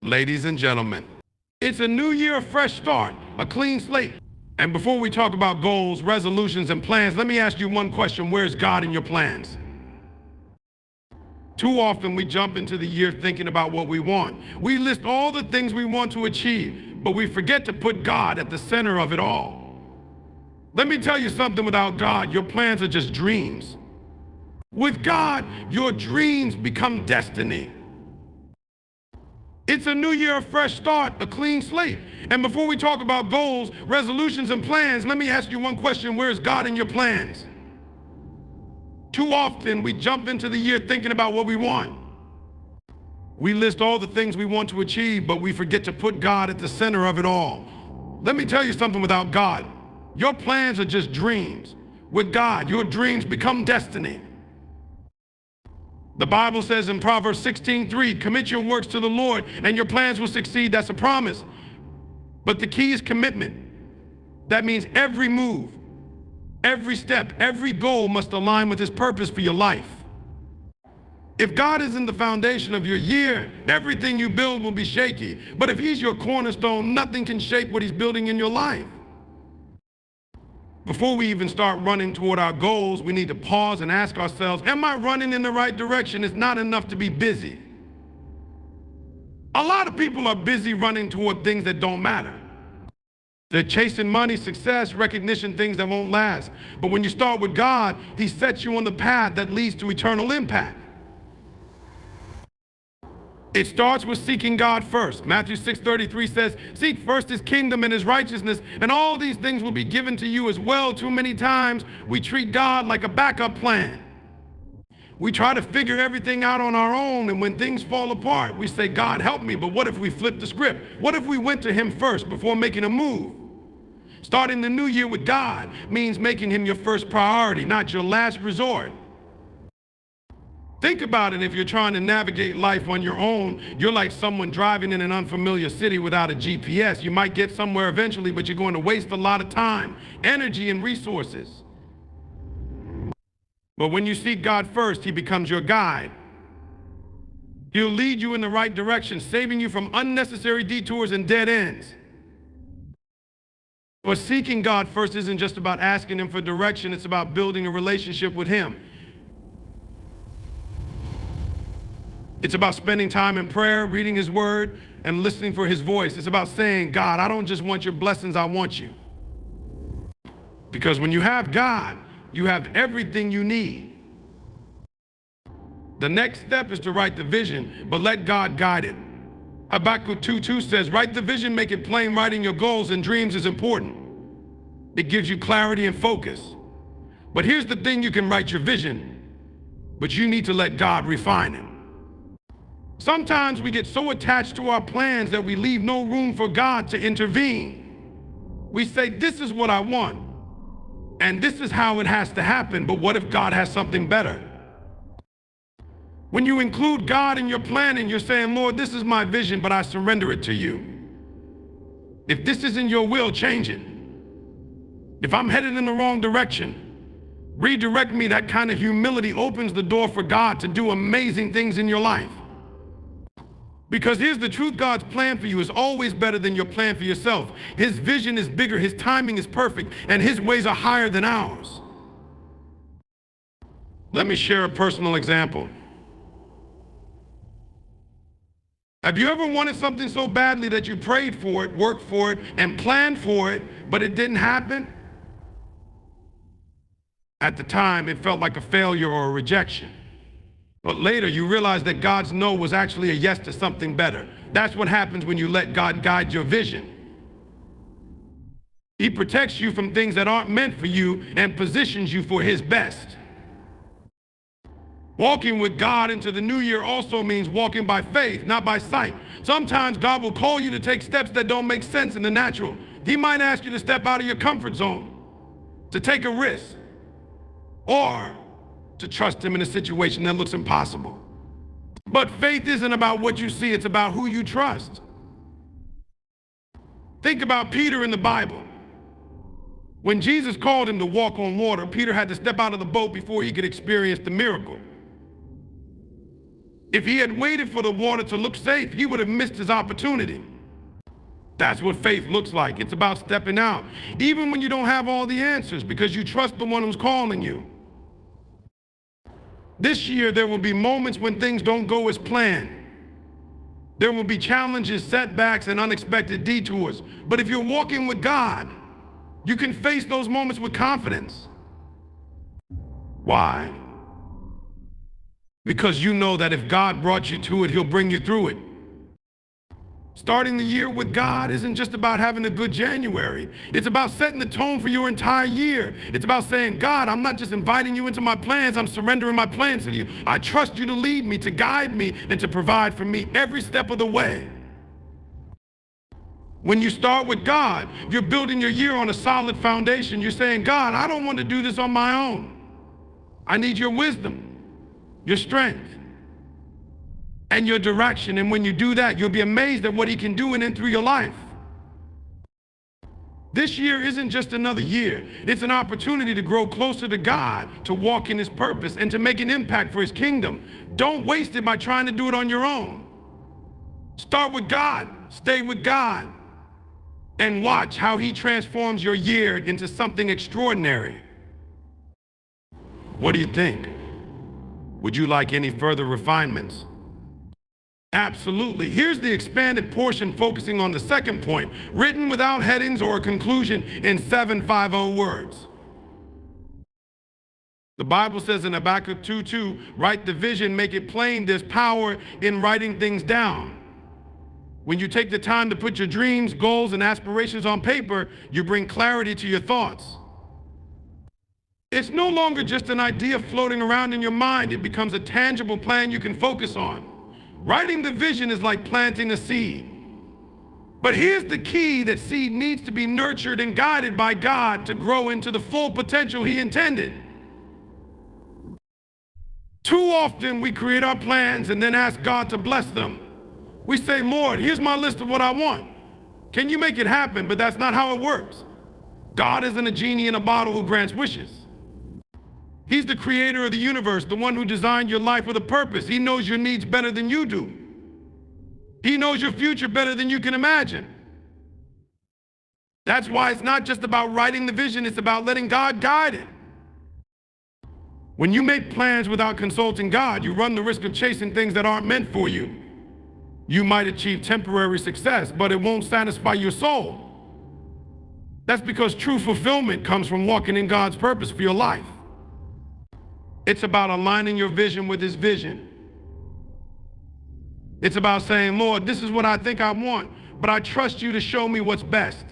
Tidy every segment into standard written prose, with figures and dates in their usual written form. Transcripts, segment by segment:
Ladies and gentlemen, it's a new year, a fresh start, a clean slate. And before we talk about goals, resolutions, and plans, let me ask you one question. Where's God in your plans? Too often we jump into the year thinking about what we want. We list all the things we want to achieve, but we forget to put God at the center of it all. Let me tell you something, without God, your plans are just dreams. With God, your dreams become destiny. It's a new year, a fresh start, a clean slate. And before we talk about goals, resolutions, and plans, let me ask you one question. Where's God in your plans? Too often we jump into the year thinking about what we want. We list all the things we want to achieve, but we forget to put God at the center of it all. Let me tell you something, without God, your plans are just dreams. With God, your dreams become destiny. The Bible says in Proverbs 16:3, commit your works to the Lord and your plans will succeed. That's a promise. But the key is commitment. That means every move, every step, every goal must align with His purpose for your life. If God isn't the foundation of your year, everything you build will be shaky. But if He's your cornerstone, nothing can shake what He's building in your life. Before we even start running toward our goals, we need to pause and ask ourselves, am I running in the right direction? It's not enough to be busy. A lot of people are busy running toward things that don't matter. They're chasing money, success, recognition, things that won't last. But when you start with God, He sets you on the path that leads to eternal impact. It starts with seeking God first. Matthew 6:33 says, seek first His kingdom and His righteousness, and all these things will be given to you as well. Too many times we treat God like a backup plan. We try to figure everything out on our own, and when things fall apart, we say, God, help me. But what if we flip the script? What if we went to Him first before making a move? Starting the new year with God means making Him your first priority, not your last resort. Think about it. If you're trying to navigate life on your own, you're like someone driving in an unfamiliar city without a GPS. You might get somewhere eventually, but you're going to waste a lot of time, energy, and resources. But when you seek God first, He becomes your guide. He'll lead you in the right direction, saving you from unnecessary detours and dead ends. But seeking God first isn't just about asking Him for direction, it's about building a relationship with Him. It's about spending time in prayer, reading His word, and listening for His voice. It's about saying, God, I don't just want your blessings, I want you. Because when you have God, you have everything you need. The next step is to write the vision, but let God guide it. Habakkuk 2:2 says, write the vision, make it plain. Writing your goals and dreams is important. It gives you clarity and focus. But here's the thing, you can write your vision, but you need to let God refine it. Sometimes we get so attached to our plans that we leave no room for God to intervene. We say, this is what I want, and this is how it has to happen, but what if God has something better? When you include God in your planning, you're saying, Lord, this is my vision, but I surrender it to you. If this isn't your will, change it. If I'm headed in the wrong direction, redirect me. That kind of humility opens the door for God to do amazing things in your life. Because here's the truth, God's plan for you is always better than your plan for yourself. His vision is bigger, His timing is perfect, and His ways are higher than ours. Let me share a personal example. Have you ever wanted something so badly that you prayed for it, worked for it, and planned for it, but it didn't happen? At the time, it felt like a failure or a rejection. But later, you realize that God's no was actually a yes to something better. That's what happens when you let God guide your vision. He protects you from things that aren't meant for you and positions you for His best. Walking with God into the new year also means walking by faith, not by sight. Sometimes God will call you to take steps that don't make sense in the natural. He might ask you to step out of your comfort zone, to take a risk, or to trust Him in a situation that looks impossible. But faith isn't about what you see, it's about who you trust. Think about Peter in the Bible. When Jesus called him to walk on water, Peter had to step out of the boat before he could experience the miracle. If he had waited for the water to look safe, he would have missed his opportunity. That's what faith looks like. It's about stepping out, even when you don't have all the answers, because you trust the one who's calling you. This year, there will be moments when things don't go as planned. There will be challenges, setbacks, and unexpected detours. But if you're walking with God, you can face those moments with confidence. Why? Because you know that if God brought you to it, he'll bring you through it. Starting the year with God isn't just about having a good January. It's about setting the tone for your entire year. It's about saying, God, I'm not just inviting you into my plans, I'm surrendering my plans to you. I trust you to lead me, to guide me, and to provide for me every step of the way. When you start with God, you're building your year on a solid foundation. You're saying, God, I don't want to do this on my own. I need your wisdom, your strength, and your direction. And when you do that, you'll be amazed at what he can do in and through your life. This year isn't just another year. It's an opportunity to grow closer to God, to walk in his purpose, and to make an impact for his kingdom. Don't waste it by trying to do it on your own. Start with God, stay with God, and watch how he transforms your year into something extraordinary. What do you think? Would you like any further refinements? Absolutely. Here's the expanded portion focusing on the second point, written without headings or a conclusion in 750 words. The Bible says in Habakkuk 2:2, write the vision, make it plain. There's power in writing things down. When you take the time to put your dreams, goals, and aspirations on paper, you bring clarity to your thoughts. It's no longer just an idea floating around in your mind. It becomes a tangible plan you can focus on. Writing the vision is like planting a seed. But here's the key: that seed needs to be nurtured and guided by God to grow into the full potential he intended. Too often we create our plans and then ask God to bless them. We say, Lord, here's my list of what I want. Can you make it happen? But that's not how it works. God isn't a genie in a bottle who grants wishes. He's the creator of the universe, the one who designed your life with a purpose. He knows your needs better than you do. He knows your future better than you can imagine. That's why it's not just about writing the vision, it's about letting God guide it. When you make plans without consulting God, you run the risk of chasing things that aren't meant for you. You might achieve temporary success, but it won't satisfy your soul. That's because true fulfillment comes from walking in God's purpose for your life. It's about aligning your vision with his vision. It's about saying, Lord, this is what I think I want, but I trust you to show me what's best.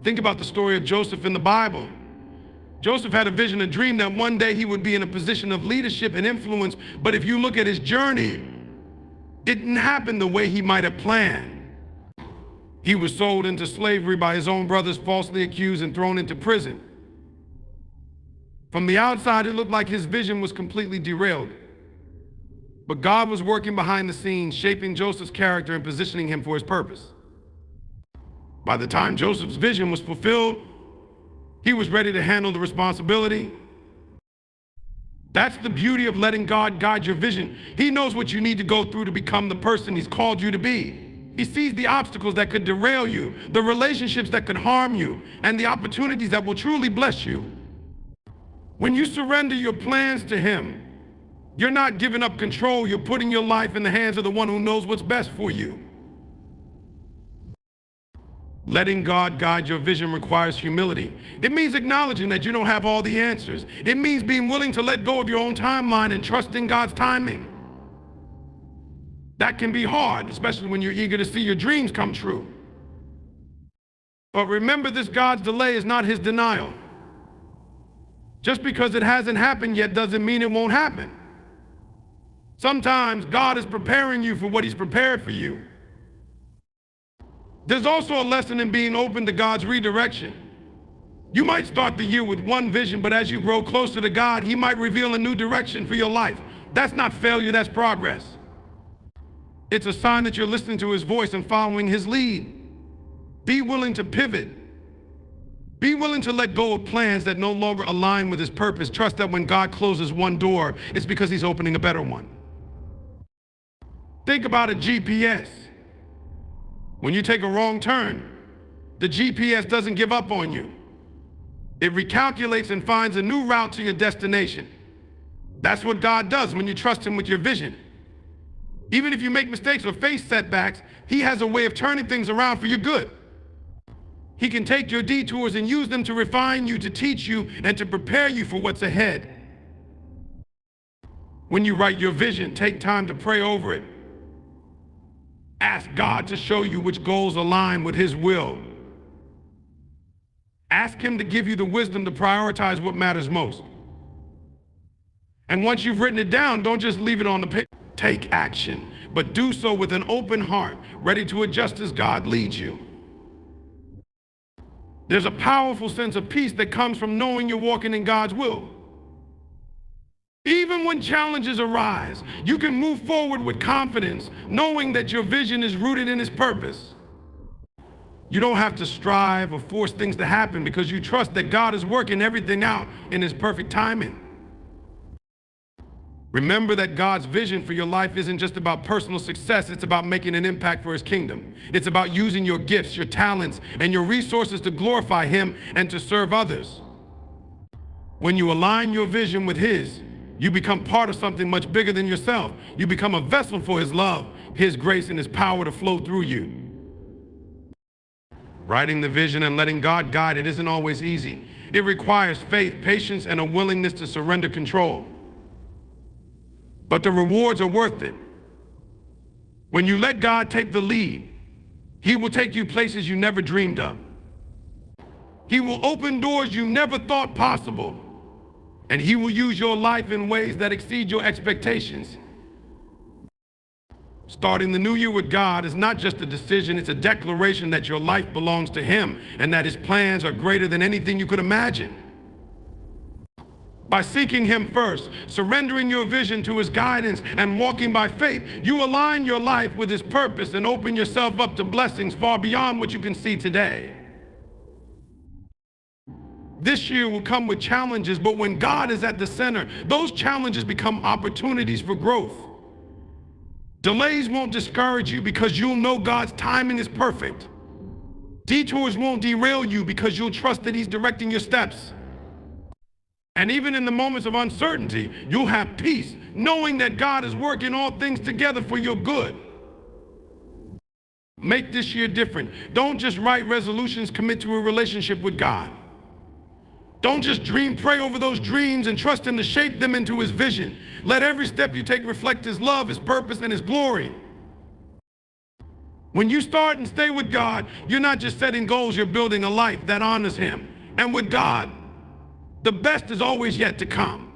Think about the story of Joseph in the Bible. Joseph had a vision, a dream that one day he would be in a position of leadership and influence, but if you look at his journey, it didn't happen the way he might have planned. He was sold into slavery by his own brothers, falsely accused and thrown into prison. From the outside, it looked like his vision was completely derailed. But God was working behind the scenes, shaping Joseph's character and positioning him for his purpose. By the time Joseph's vision was fulfilled, he was ready to handle the responsibility. That's the beauty of letting God guide your vision. He knows what you need to go through to become the person he's called you to be. He sees the obstacles that could derail you, the relationships that could harm you, and the opportunities that will truly bless you. When you surrender your plans to him, you're not giving up control. You're putting your life in the hands of the one who knows what's best for you. Letting God guide your vision requires humility. It means acknowledging that you don't have all the answers. It means being willing to let go of your own timeline and trusting God's timing. That can be hard, especially when you're eager to see your dreams come true. But remember, this God's delay is not his denial. Just because it hasn't happened yet doesn't mean it won't happen. Sometimes God is preparing you for what he's prepared for you. There's also a lesson in being open to God's redirection. You might start the year with one vision, but as you grow closer to God, he might reveal a new direction for your life. That's not failure, that's progress. It's a sign that you're listening to his voice and following his lead. Be willing to pivot. Be willing to let go of plans that no longer align with his purpose. Trust that when God closes one door, it's because he's opening a better one. Think about a GPS. When you take a wrong turn, the GPS doesn't give up on you. It recalculates and finds a new route to your destination. That's what God does when you trust him with your vision. Even if you make mistakes or face setbacks, he has a way of turning things around for your good. He can take your detours and use them to refine you, to teach you, and to prepare you for what's ahead. When you write your vision, take time to pray over it. Ask God to show you which goals align with his will. Ask him to give you the wisdom to prioritize what matters most. And once you've written it down, don't just leave it on the page. Take action, but do so with an open heart, ready to adjust as God leads you. There's a powerful sense of peace that comes from knowing you're walking in God's will. Even when challenges arise, you can move forward with confidence, knowing that your vision is rooted in his purpose. You don't have to strive or force things to happen because you trust that God is working everything out in his perfect timing. Remember that God's vision for your life isn't just about personal success, it's about making an impact for his kingdom. It's about using your gifts, your talents, and your resources to glorify him and to serve others. When you align your vision with his, you become part of something much bigger than yourself. You become a vessel for his love, his grace, and his power to flow through you. Writing the vision and letting God guide it isn't always easy. It requires faith, patience, and a willingness to surrender control. But the rewards are worth it. When you let God take the lead, he will take you places you never dreamed of. He will open doors you never thought possible. And he will use your life in ways that exceed your expectations. Starting the new year with God is not just a decision, it's a declaration that your life belongs to him and that his plans are greater than anything you could imagine. By seeking him first, surrendering your vision to his guidance, and walking by faith, you align your life with his purpose and open yourself up to blessings far beyond what you can see today. This year will come with challenges, but when God is at the center, those challenges become opportunities for growth. Delays won't discourage you because you'll know God's timing is perfect. Detours won't derail you because you'll trust that he's directing your steps. And even in the moments of uncertainty, you'll have peace, knowing that God is working all things together for your good. Make this year different. Don't just write resolutions, commit to a relationship with God. Don't just dream, pray over those dreams and trust him to shape them into his vision. Let every step you take reflect his love, his purpose, and his glory. When you start and stay with God, you're not just setting goals, you're building a life that honors him. And with God, the best is always yet to come.